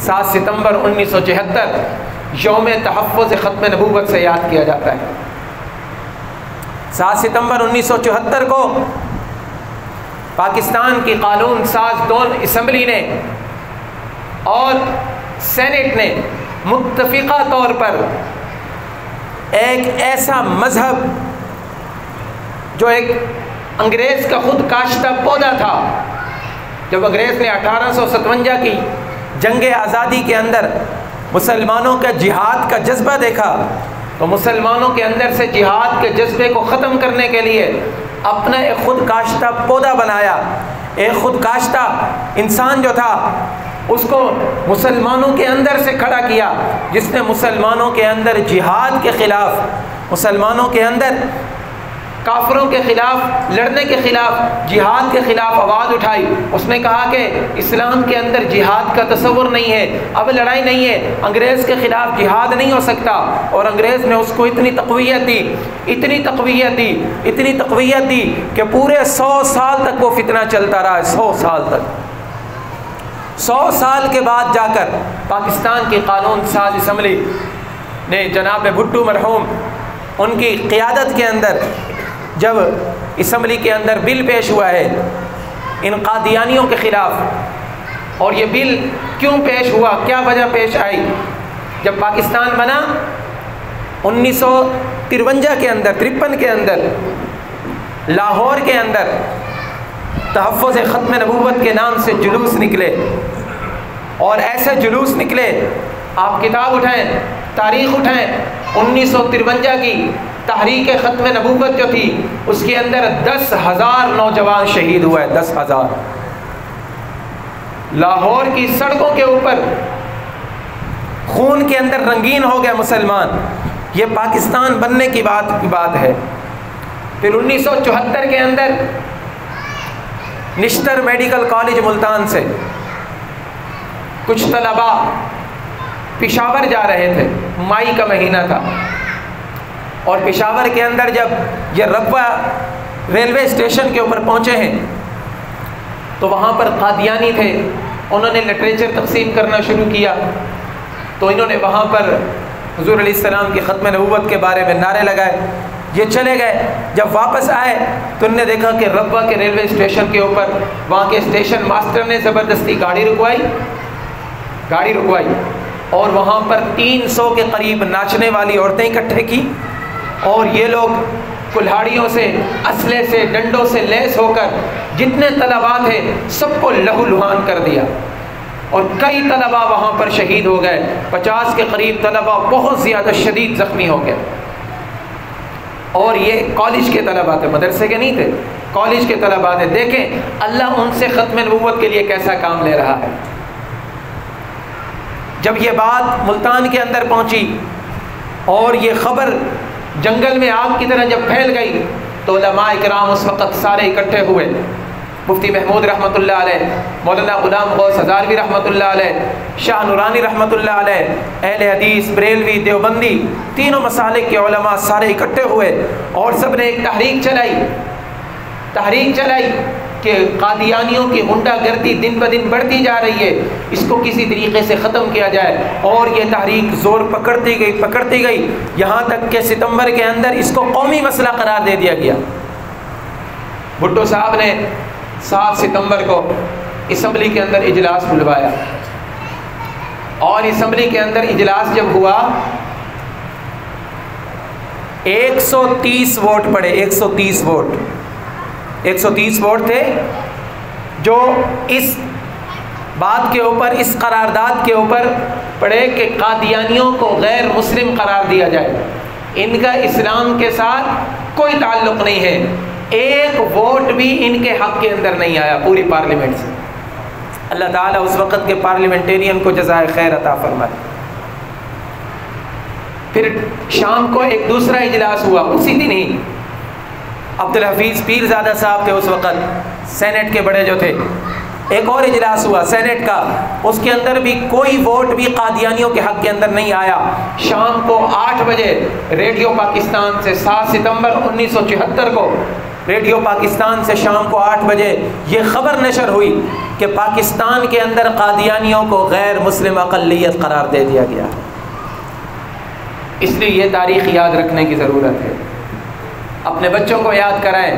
7 ستمبر 1974 یوم تحفظ ختم نبوت سے یاد کیا جاتا ہے۔ 7 ستمبر 1974 کو پاکستان کی قانون ساز دونوں اسمبلی نے اور سینٹ نے متفقہ طور پر ایک ایسا مذہب جو ایک انگریز کا خود کاشتہ پودا تھا، جب انگریز نے 1857 کی جنگ آزادی کے اندر مسلمانوں کا جہاد کا جذبہ دیکھا تو مسلمانوں کے اندر سے جہاد کے جذبے کو ختم کرنے کے لیے اپنا ایک خود کاشتہ پودا بنایا۔ ایک خود کاشتہ انسان جو تھا اس کو مسلمانوں کے اندر سے کھڑا کیا، جس نے مسلمانوں کے اندر جہاد کے خلاف، مسلمانوں کے اندر کافروں کے خلاف لڑنے کے خلاف، جہاد کے خلاف آواز اٹھائی۔ اس نے کہا کہ اسلام کے اندر جہاد کا تصور نہیں ہے، اب لڑائی نہیں ہے، انگریز کے خلاف جہاد نہیں ہو سکتا۔ اور انگریز نے اس کو اتنی تقویت دی، اتنی تقویت دی، اتنی تقویت دی کہ پورے 100 سال تک وہ فتنہ چلتا رہا۔ 100 سال تک، 100 سال کے بعد جا کر پاکستان کی قانون ساز اسمبلی نے جناب بھٹو مرحوم ان کی قیادت کے اندر جب اسمبلی کے اندر بل پیش ہوا ہے ان قادیانیوں کے خلاف، اور یہ بل کیوں پیش ہوا، کیا وجہ پیش آئی؟ جب پاکستان بنا 1953 کے اندر، 53 کے اندر لاہور کے اندر تحفظ ختم نبوت کے نام سے جلوس نکلے، اور ایسے جلوس نکلے، آپ کتاب اٹھائیں، تاریخ اٹھائیں، 1953 کی تحریک ختم نبوت جو تھی اس کے اندر 10,000 نوجوان شہید ہوئے۔ 10,000 لاہور کی سڑکوں کے اوپر خون کے اندر رنگین ہو گئے مسلمان۔ یہ پاکستان بننے کی بات ہے۔ پھر 1974 کے اندر نشتر میڈیکل کالج ملتان سے کچھ طلباء پشاور جا رہے تھے، مائی کا مہینہ تھا، اور پشاور کے اندر جب یہ ربوہ ریلوے اسٹیشن کے اوپر پہنچے ہیں تو وہاں پر قادیانی تھے، انہوں نے لٹریچر تقسیم کرنا شروع کیا، تو انہوں نے وہاں پر حضور علیہ السلام کی ختم نبوت کے بارے میں نعرے لگائے۔ یہ چلے گئے، جب واپس آئے تو انہوں نے دیکھا کہ ربوہ کے ریلوے اسٹیشن کے اوپر وہاں کے اسٹیشن ماسٹر نے زبردستی گاڑی رکوائی اور وہاں پر 300 کے قریب ناچنے والی عورتیں اکٹھے کی، اور یہ لوگ کلہاڑیوں سے، اسلحے سے، ڈنڈوں سے لیس ہو کر جتنے طلباء تھے سب کو لہو لہان کر دیا، اور کئی طلباء وہاں پر شہید ہو گئے۔ 50 کے قریب طلباء بہت زیادہ شدید زخمی ہو گئے، اور یہ کالج کے طلباء تھے، مدرسے کے نہیں تھے، کالج کے طلباء تھے۔ دیکھیں اللہ ان سے ختم نبوت کے لیے کیسا کام لے رہا ہے۔ جب یہ بات ملتان کے اندر پہنچی اور یہ خبر جنگل میں آگ کی طرح جب پھیل گئی تو علماء کرام اس وقت سارے اکٹھے ہوئے۔ مفتی محمود رحمۃ اللہ علیہ، مولانا غلام غوث ہزاروی رحمۃ اللہ علیہ، شاہ نورانی رحمۃ اللہ علیہ، اہل حدیث، بریلوی، دیوبندی، تینوں مسالک کے علماء سارے اکٹھے ہوئے، اور سب نے ایک تحریک چلائی کہ قادیانیوں کی غنڈہ گردی دن بدن بڑھتی جا رہی ہے، اس کو کسی طریقے سے ختم کیا جائے۔ اور یہ تحریک زور پکڑتی گئی یہاں تک کہ ستمبر کے اندر اس کو قومی مسئلہ قرار دے دیا گیا۔ بھٹو صاحب نے 7 ستمبر کو اسمبلی کے اندر اجلاس بلوایا، اور اسمبلی کے اندر اجلاس جب ہوا 130 ووٹ پڑے، 130 ووٹ تھے جو اس بات کے اوپر، اس قرارداد کے اوپر پڑے کہ قادیانیوں کو غیر مسلم قرار دیا جائے، ان کا اسلام کے ساتھ کوئی تعلق نہیں ہے۔ ایک ووٹ بھی ان کے حق کے اندر نہیں آیا پوری پارلیمنٹ سے۔ اللہ تعالیٰ اس وقت کے پارلیمنٹیرین کو جزائے خیر عطا فرمائے۔ پھر شام کو ایک دوسرا اجلاس ہوا، اسی دن ہی عبدالحفیظ پیرزادہ صاحب تھے اس وقت، سینٹ کے بڑے جو تھے، ایک اور اجلاس ہوا سینٹ کا، اس کے اندر بھی کوئی ووٹ بھی قادیانیوں کے حق کے اندر نہیں آیا۔ شام کو 8 بجے ریڈیو پاکستان سے 7 ستمبر 1974 کو ریڈیو پاکستان سے شام کو 8 بجے یہ خبر نشر ہوئی کہ پاکستان کے اندر قادیانیوں کو غیر مسلم اقلیت قرار دے دیا گیا. اس لیے یہ تاریخ یاد رکھنے کی ضرورت ہے. اپنے بچوں کو یاد کرائیں.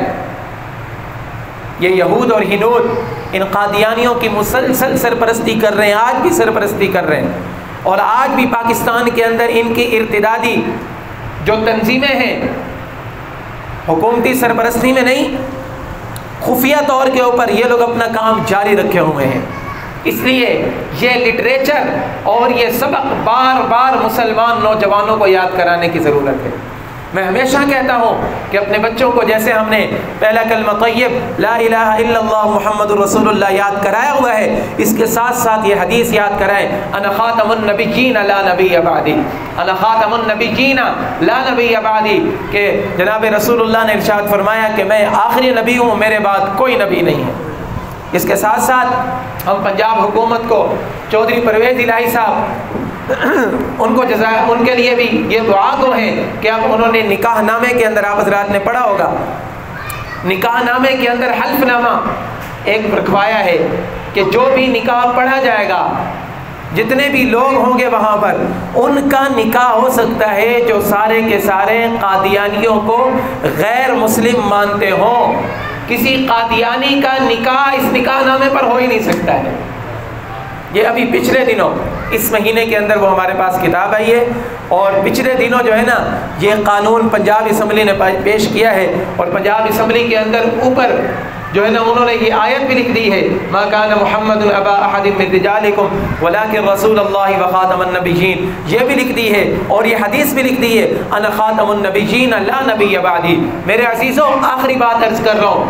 یہ یہود اور ہنود ان قادیانیوں کی مسلسل سرپرستی کر رہے ہیں، آج بھی سرپرستی کر رہے ہیں، اور آج بھی پاکستان کے اندر ان کی ارتدادی جو تنظیمیں ہیں حکومتی سرپرستی میں نہیں، خفیہ طور کے اوپر یہ لوگ اپنا کام جاری رکھے ہوئے ہیں. اس لیے یہ لٹریچر اور یہ سبق بار بار مسلمان نوجوانوں کو یاد کرانے کی ضرورت ہے. میں ہمیشہ کہتا ہوں کہ اپنے بچوں کو جیسے ہم نے پہلا کلمہ طیب لا الہ الا اللہ محمد الرسول اللہ یاد کرایا ہوا ہے، اس کے ساتھ ساتھ یہ حدیث یاد کرائیں، انا خاتم النبیین لا نبی بعدی، انا خاتم النبیین لا نبی بعدی، کہ جناب رسول اللہ نے ارشاد فرمایا کہ میں آخری نبی ہوں، میرے بعد کوئی نبی نہیں ہے. اس کے ساتھ ساتھ ہم پنجاب حکومت کو چودھری پرویز الہی صاحب ان کو ان کے لیے بھی یہ دعا کو ہے کہ اب انہوں نے نکاح نامے کے اندر، آپ حضرات نے پڑھا ہوگا، نکاح نامے کے اندر حلف نامہ ایک رکھوایا ہے کہ جو بھی نکاح پڑھا جائے گا، جتنے بھی لوگ ہوں گے وہاں پر، ان کا نکاح ہو سکتا ہے جو سارے کے سارے قادیانیوں کو غیر مسلم مانتے ہوں. کسی قادیانی کا نکاح اس نکاح نامے پر ہو ہی نہیں سکتا ہے. یہ ابھی پچھلے دنوں اس مہینے کے اندر وہ ہمارے پاس کتاب آئی ہے، اور پچھلے دنوں جو ہے نا یہ قانون پنجاب اسمبلی نے پیش کیا ہے، اور پنجاب اسمبلی کے اندر اوپر جو ہے نا انہوں نے یہ آیت بھی لکھ دی ہے، ما کان محمد ابا احد من رجالکم ولکن رسول اللہ وخاتم النبیین، یہ بھی لکھ دی ہے، اور یہ حدیث بھی لکھ دی ہے، انا خاتم النبیین لا نبی بعدی. میرے عزیزوں آخری بات عرض کر رہا ہوں،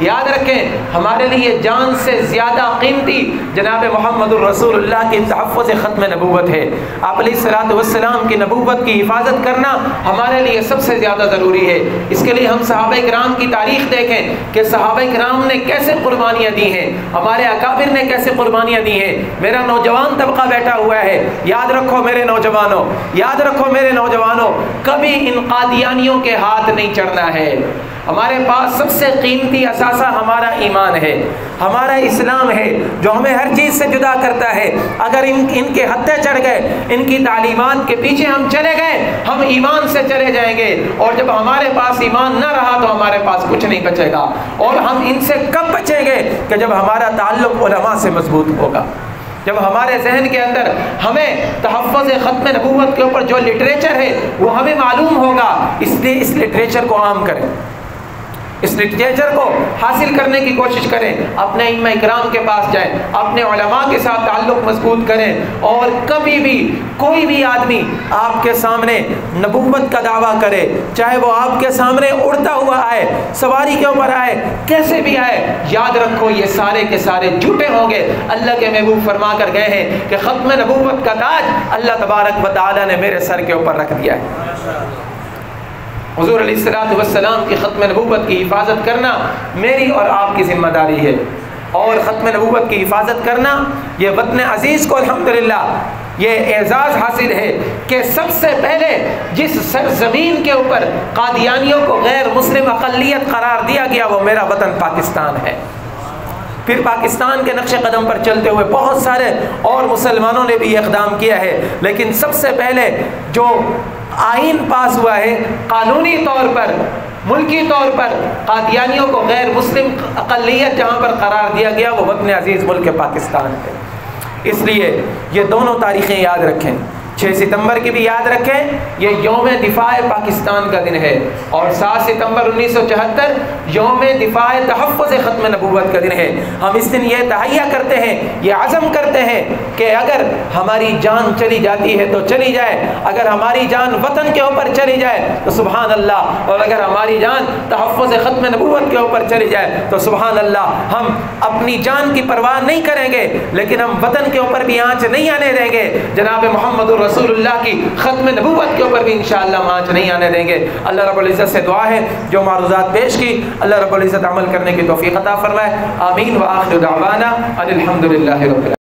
یاد رکھیں ہمارے لیے جان سے زیادہ قیمتی جناب محمد الرسول اللہ کی تحفظ ختم نبوت ہے. آپ علیہ الصلوۃ والسلام کی نبوت کی حفاظت کرنا ہمارے لیے سب سے زیادہ ضروری ہے. اس کے لیے ہم صحابہ کرام کی تاریخ دیکھیں کہ صحابہ کرام نے کیسے قربانیاں دی ہیں، ہمارے اکابر نے کیسے قربانیاں دی ہیں. میرا نوجوان طبقہ بیٹھا ہوا ہے، یاد رکھو میرے نوجوانوں، کبھی ان قادیانیوں کے ہاتھ نہیں چڑھنا ہے. ہمارے پاس سب سے قیمتی اثاثہ ہمارا ایمان ہے، ہمارا اسلام ہے، جو ہمیں ہر چیز سے جدا کرتا ہے. اگر ان کے ہتھے چڑھ گئے، ان کی تعلیمات کے پیچھے ہم چلے گئے، ہم ایمان سے چلے جائیں گے، اور جب ہمارے پاس ایمان نہ رہا تو ہمارے پاس کچھ نہیں بچے گا. اور ہم ان سے کب بچیں گے؟ کہ جب ہمارا تعلق علماء سے مضبوط ہوگا، جب ہمارے ذہن کے اندر ہمیں تحفظ ختم نبوت کے اوپر جو لٹریچر ہے وہ ہمیں معلوم ہوگا. اس لیے اس لٹریچر کو عام کریں، اس لٹریچر کو حاصل کرنے کی کوشش کریں، اپنے ائمہ اکرام کے پاس جائیں، اپنے علماء کے ساتھ تعلق مضبوط کریں، اور کبھی بھی کوئی بھی آدمی آپ کے سامنے نبوت کا دعویٰ کرے، چاہے وہ آپ کے سامنے اڑتا ہوا آئے، سواری کے اوپر آئے، کیسے بھی آئے، یاد رکھو یہ سارے کے سارے جھوٹے ہوں گے. اللہ کے محبوب فرما کر گئے ہیں کہ ختم نبوت کا تاج اللہ تبارک و تعالی نے میرے سر کے اوپر رکھ دیا ہے. حضور علیہ الصلوۃ والسلام کی ختم نبوت کی حفاظت کرنا میری اور آپ کی ذمہ داری ہے، اور ختم نبوت کی حفاظت کرنا یہ وطن عزیز کو الحمدللہ یہ اعزاز حاصل ہے کہ سب سے پہلے جس سرزمین کے اوپر قادیانیوں کو غیر مسلم اقلیت قرار دیا گیا وہ میرا وطن پاکستان ہے. پھر پاکستان کے نقش قدم پر چلتے ہوئے بہت سارے اور مسلمانوں نے بھی اقدام کیا ہے، لیکن سب سے پہلے جو آئین پاس ہوا ہے قانونی طور پر، ملکی طور پر قادیانیوں کو غیر مسلم اقلیت جہاں پر قرار دیا گیا وہ وطن عزیز ملک پاکستان ہے. اس لیے یہ دونوں تاریخیں یاد رکھیں. 6 ستمبر کی بھی یاد رکھیں، یہ یوم دفاع پاکستان کا دن ہے، اور 7 ستمبر 1974 یوم دفاع تحفظ ختم نبوت کا دن ہے. ہم اس دن یہ تہیہ کرتے ہیں، یہ عزم کرتے ہیں کہ اگر ہماری جان چلی جاتی ہے تو چلی جائے، اگر ہماری جان وطن کے اوپر چلی جائے تو سبحان اللہ، اور اگر ہماری جان تحفظ ختم نبوت کے اوپر چلی جائے تو سبحان اللہ. ہم اپنی جان کی پرواہ نہیں کریں گے، لیکن ہم وطن کے اوپر بھی آنچ نہیں آنے دیں گے. جناب محمد رسول اللہ کی ختم نبوت کے اوپر بھی انشاءاللہ آنچ نہیں آنے دیں گے. اللہ رب العزت سے دعا ہے جو معروضات پیش کی اللہ رب العزت عمل کرنے کی توفیق عطا فرمائے. آمین. وآخر دعوانا ان الحمدللہ رب العالمین.